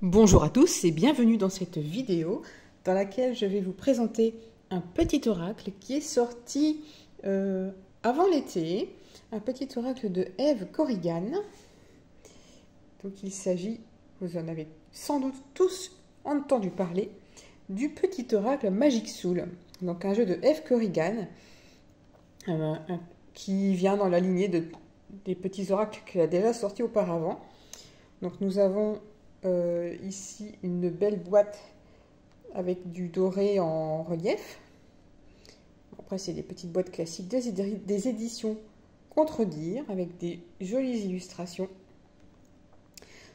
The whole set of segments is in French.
Bonjour à tous et bienvenue dans cette vidéo dans laquelle je vais vous présenter un petit oracle qui est sorti avant l'été, un petit oracle de Eve Corrigan. Donc il s'agit, vous en avez sans doute tous entendu parler, du petit oracle Magic Soul. Donc un jeu de Eve Corrigan qui vient dans la lignée des petits oracles qu'elle a déjà sortis auparavant. Donc nous avons ici une belle boîte avec du doré en relief. Après c'est des petites boîtes classiques des éditions Contredire avec des jolies illustrations.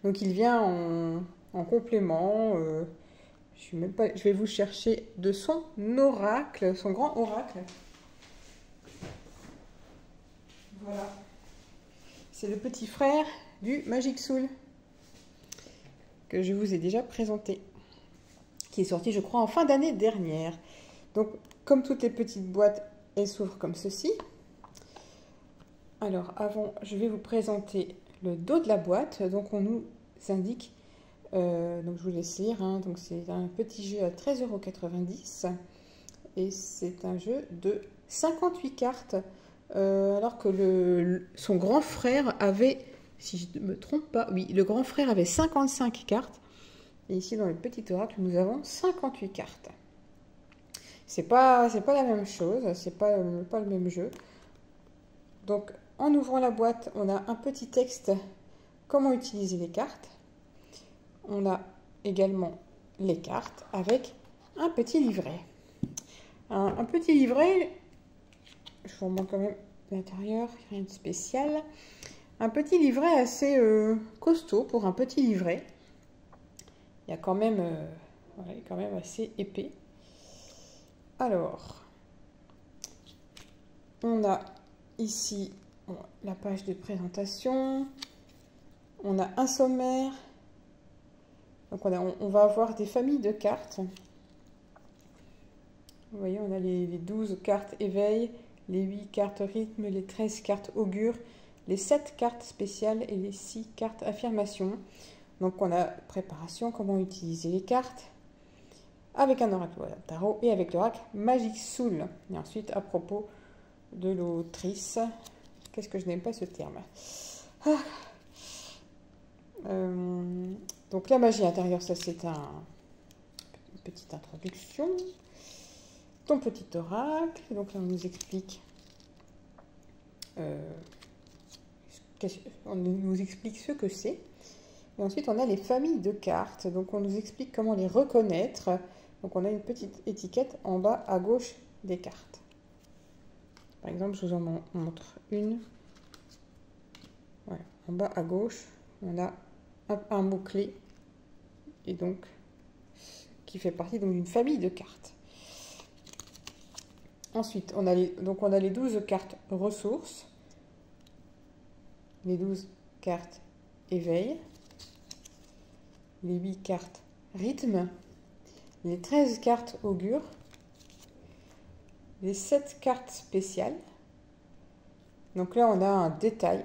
Donc il vient en complément. Je vais vous chercher de son oracle, son grand oracle. Voilà. C'est le petit frère du Magic Soul que je vous ai déjà présenté, qui est sorti je crois en fin d'année dernière. Donc comme toutes les petites boîtes, elles s'ouvrent comme ceci. Alors avant, je vais vous présenter le dos de la boîte. Donc on nous indique, donc je vous laisse lire, hein, donc c'est un petit jeu à 13,90 € et c'est un jeu de 58 cartes, alors que son grand frère avait, si je ne me trompe pas, oui, le grand frère avait 55 cartes. Et ici, dans le petit oracle, nous avons 58 cartes. C'est pas la même chose, c'est pas le même jeu. Donc, en ouvrant la boîte, on a un petit texte, comment utiliser les cartes. On a également les cartes avec un petit livret. Un petit livret, je vous remontre quand même l'intérieur, rien de spécial. Un petit livret assez costaud pour un petit livret. Il y a quand même, voilà, il est quand même assez épais. Alors, on a ici la page de présentation. On a un sommaire. Donc on va avoir des familles de cartes. Vous voyez, on a les 12 cartes éveil, les 8 cartes rythme, les 13 cartes augure, les 7 cartes spéciales et les 6 cartes affirmation. Donc on a préparation, comment utiliser les cartes, avec un oracle tarot et avec l'oracle Magic Soul. Et ensuite à propos de l'autrice, qu'est-ce que je n'aime pas ce terme. Donc la magie intérieure, ça c'est une petite introduction. Ton petit oracle, donc là on nous explique ce que c'est. Et ensuite, on a les familles de cartes. Donc, on nous explique comment les reconnaître. Donc, on a une petite étiquette en bas à gauche des cartes. Par exemple, je vous en montre une. Voilà. En bas à gauche, on a un mot-clé. Et donc, qui fait partie d'une famille de cartes. Ensuite, on a les 12 cartes ressources. Les 12 cartes éveil. Les 8 cartes rythme, les 13 cartes augure, les 7 cartes spéciales. Donc là, on a un détail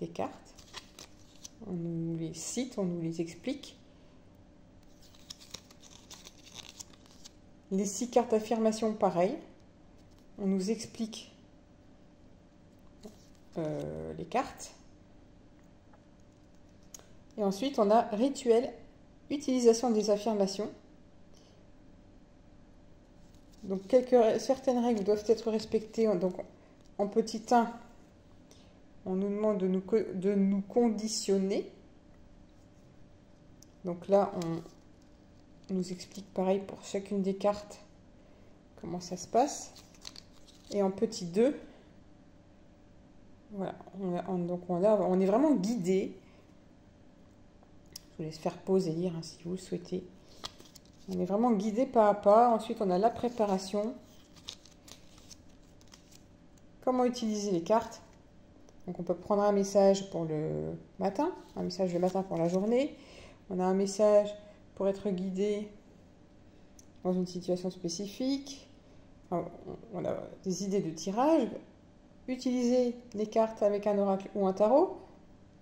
des cartes. On nous les cite, on nous les explique. Les 6 cartes affirmation, pareil. On nous explique les cartes. Et ensuite, on a rituel, utilisation des affirmations. Donc, certaines règles doivent être respectées. Donc, en petit 1, on nous demande de nous conditionner. Donc là, on nous explique pareil pour chacune des cartes comment ça se passe. Et en petit 2, voilà, on est vraiment guidé. Je vous laisse faire pause et lire, hein, si vous le souhaitez. On est vraiment guidé pas à pas. Ensuite, on a la préparation. Comment utiliser les cartes. Donc, on peut prendre un message pour le matin, un message le matin pour la journée. On a un message pour être guidé dans une situation spécifique. On a des idées de tirage. Utiliser les cartes avec un oracle ou un tarot.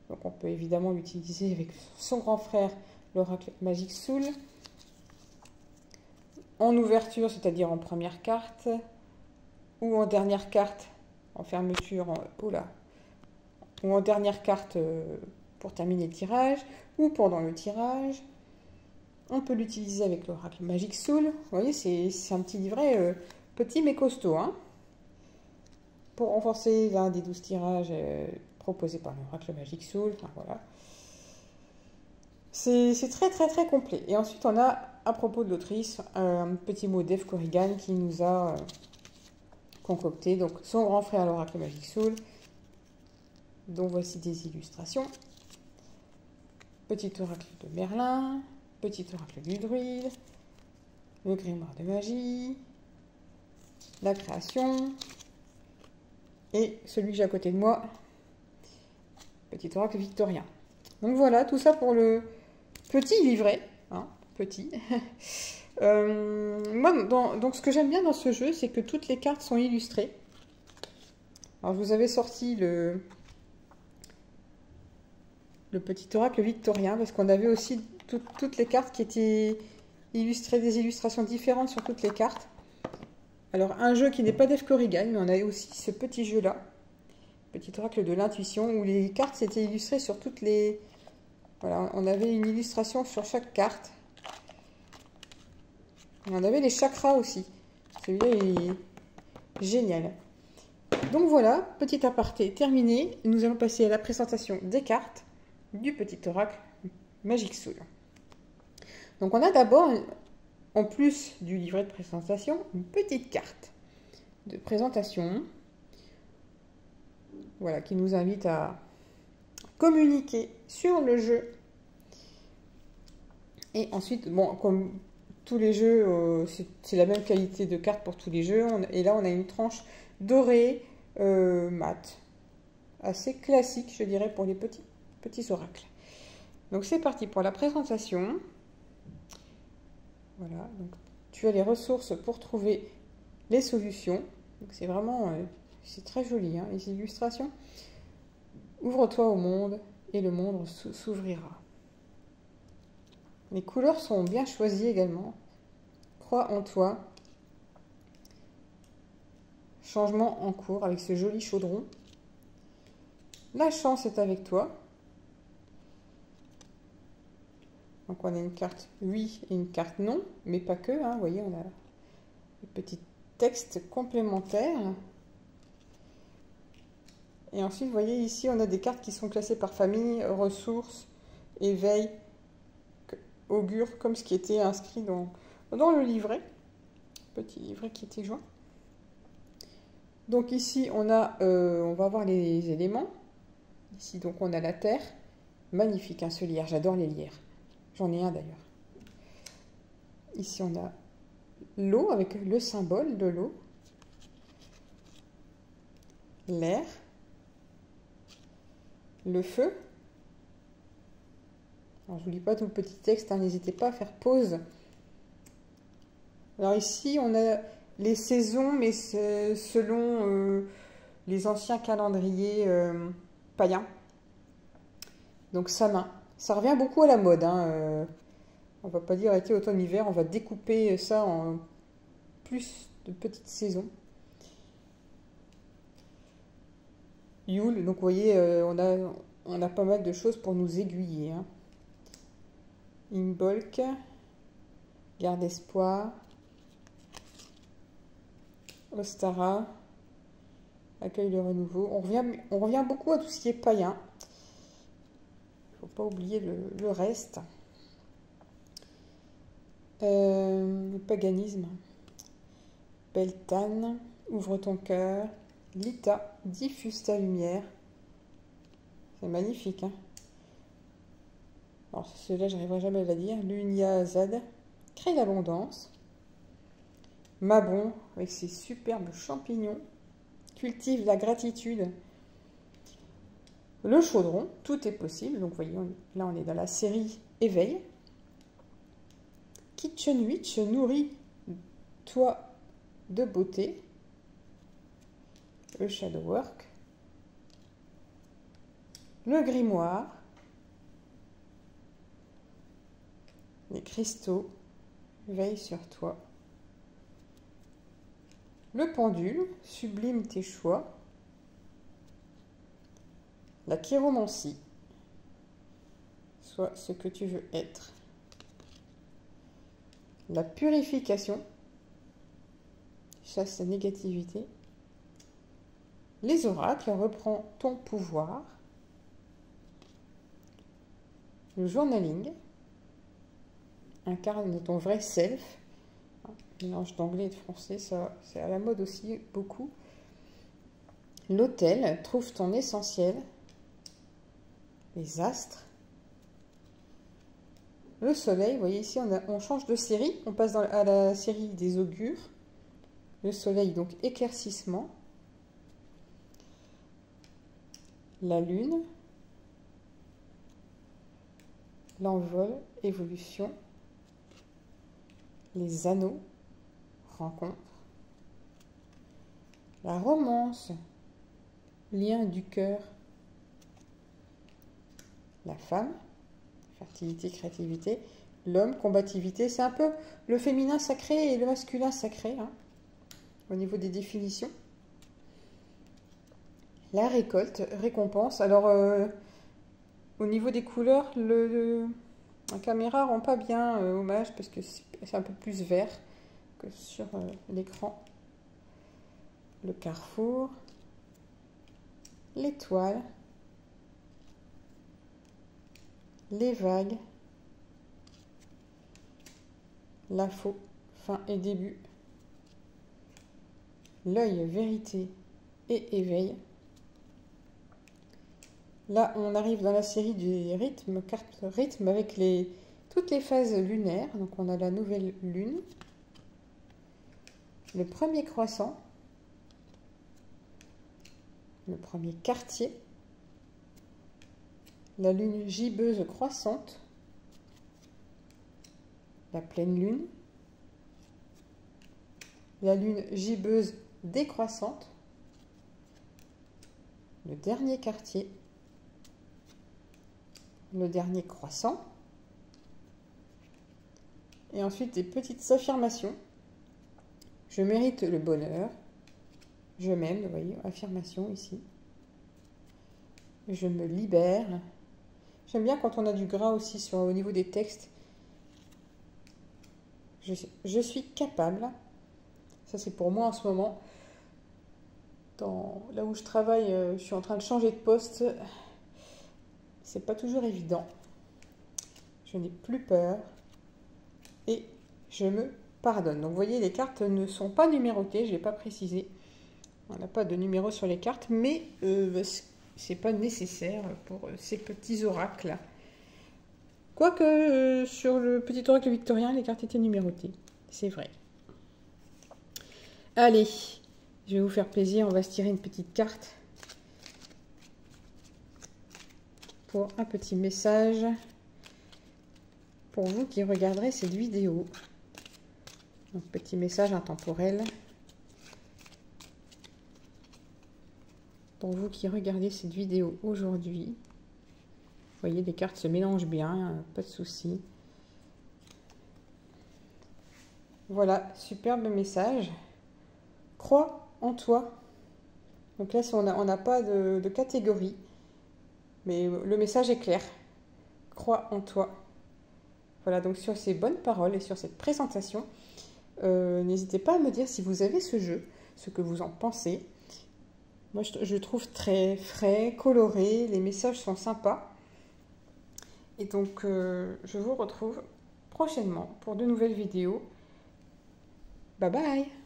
Donc on peut évidemment l'utiliser avec son grand frère l'oracle Magic Soul. En ouverture, c'est-à-dire en première carte, ou en dernière carte, en fermeture, ou en dernière carte pour terminer le tirage, ou pendant le tirage. On peut l'utiliser avec l'oracle Magic Soul. Vous voyez, c'est un petit livret petit mais costaud, hein, pour renforcer l'un des 12 tirages proposés par l'oracle Magic Soul. Enfin, voilà. C'est très très très complet. Et ensuite, on a, à propos de l'autrice, un petit mot d'Eve Corrigan qui nous a concocté donc son grand frère l'oracle Magic Soul, dont voici des illustrations. Petit oracle de Merlin, petit oracle du druide, le grimoire de magie, la création, et celui que j'ai à côté de moi, petit oracle victorien. Donc voilà, tout ça pour le petit livret, hein, petit. Moi, donc ce que j'aime bien dans ce jeu, c'est que toutes les cartes sont illustrées. Alors je vous avais sorti le petit oracle victorien, parce qu'on avait aussi toutes les cartes qui étaient illustrées, des illustrations différentes sur toutes les cartes. Alors un jeu qui n'est pas d'Eve Corrigan, mais on a aussi ce petit jeu-là, petit oracle de l'intuition, où les cartes étaient illustrées sur toutes les... Voilà, on avait une illustration sur chaque carte. On avait les chakras aussi. Celui-là est génial. Donc voilà, petit aparté terminé. Nous allons passer à la présentation des cartes du petit oracle Magic Soul. Donc on a d'abord, en plus du livret de présentation, une petite carte de présentation, voilà, qui nous invite à communiquer sur le jeu. Et ensuite, bon, comme tous les jeux, c'est la même qualité de carte pour tous les jeux. Et là, on a une tranche dorée, mat, assez classique, je dirais, pour les petits oracles. Donc c'est parti pour la présentation. Voilà, donc tu as les ressources pour trouver les solutions. C'est vraiment, c'est très joli, hein, les illustrations. Ouvre-toi au monde et le monde s'ouvrira. Les couleurs sont bien choisies également. Crois en toi. Changement en cours avec ce joli chaudron. La chance est avec toi. Donc on a une carte oui et une carte non, mais pas que, hein. Vous voyez, on a des petits textes complémentaires. Et ensuite, vous voyez ici, on a des cartes qui sont classées par famille, ressources, éveil, augure, comme ce qui était inscrit dans le livret. Petit livret qui était joint. Donc ici, on va avoir les éléments. Ici, donc, on a la terre. Magnifique, hein, ce lierre. J'adore les lierres. J'en ai un d'ailleurs. Ici, on a l'eau avec le symbole de l'eau. L'air. Le feu. Alors, je ne vous lis pas tout le petit texte, hein, n'hésitez pas à faire pause. Alors ici, on a les saisons, mais selon les anciens calendriers païens. Donc Samin. Ça revient beaucoup à la mode, hein. On ne va pas dire été, automne, hiver, on va découper ça en plus de petites saisons. Yule, donc vous voyez, on a pas mal de choses pour nous aiguiller, hein. Imbolc, garde espoir, Ostara, accueil le renouveau. On revient beaucoup à tout ce qui est païen. Il ne faut pas oublier le reste. Le paganisme. Beltane, ouvre ton cœur. Lita, diffuse ta lumière. C'est magnifique, hein. Alors, celui-là, je n'arriverai jamais à la dire. Lunia Zad, crée l'abondance. Mabon, avec ses superbes champignons, cultive la gratitude. Le chaudron, tout est possible. Donc, vous voyez, là, on est dans la série Éveil. Kitchen Witch, nourris-toi de beauté. Le Shadow Work. Le grimoire. Les cristaux veillent sur toi. Le pendule sublime tes choix. La chiromancie, sois ce que tu veux être. La purification, chasse la négativité. Les oracles, reprends ton pouvoir. Le journaling, incarne ton vrai self. Mélange d'anglais et de français, ça c'est à la mode aussi beaucoup. L'autel, trouve ton essentiel. Les astres. Le soleil, vous voyez ici on change de série, on passe à la série des augures. Le soleil, donc éclaircissement. La lune. L'envol, évolution. Les anneaux, rencontre. La romance, lien du cœur. La femme, fertilité, créativité. L'homme, combativité. C'est un peu le féminin sacré et le masculin sacré, hein, au niveau des définitions. La récolte, récompense. Alors, au niveau des couleurs, la caméra rend pas bien hommage parce que c'est un peu plus vert que sur l'écran. Le carrefour. L'étoile. Les vagues. La faux, fin et début. L'œil, vérité et éveil. Là, on arrive dans la série du rythme, carte rythme avec toutes les phases lunaires. Donc, on a la nouvelle lune, le premier croissant, le premier quartier, la lune gibbeuse croissante, la pleine lune, la lune gibbeuse décroissante, le dernier quartier, le dernier croissant, et ensuite des petites affirmations. Je mérite le bonheur, je m'aime, vous voyez, affirmation ici. Je me libère. J'aime bien quand on a du gras aussi au niveau des textes. Je suis capable. Ça, c'est pour moi en ce moment. Là où je travaille, je suis en train de changer de poste. C'est pas toujours évident. Je n'ai plus peur. Et je me pardonne. Donc, vous voyez, les cartes ne sont pas numérotées. Je n'ai pas précisé. On n'a pas de numéro sur les cartes. Mais c'est pas nécessaire pour ces petits oracles. Quoique, sur le petit oracle victorien, les cartes étaient numérotées. C'est vrai. Allez, je vais vous faire plaisir. On va se tirer une petite carte pour un petit message pour vous qui regarderez cette vidéo. Donc, petit message intemporel pour vous qui regardez cette vidéo aujourd'hui. Vous voyez, les cartes se mélangent bien, pas de souci. Voilà, superbe message. Crois en toi. Donc là, on n'a pas de catégorie, mais le message est clair. Crois en toi. Voilà, donc sur ces bonnes paroles et sur cette présentation, n'hésitez pas à me dire si vous avez ce jeu, ce que vous en pensez. Moi, je le trouve très frais, coloré, les messages sont sympas. Et donc, je vous retrouve prochainement pour de nouvelles vidéos. Bye bye!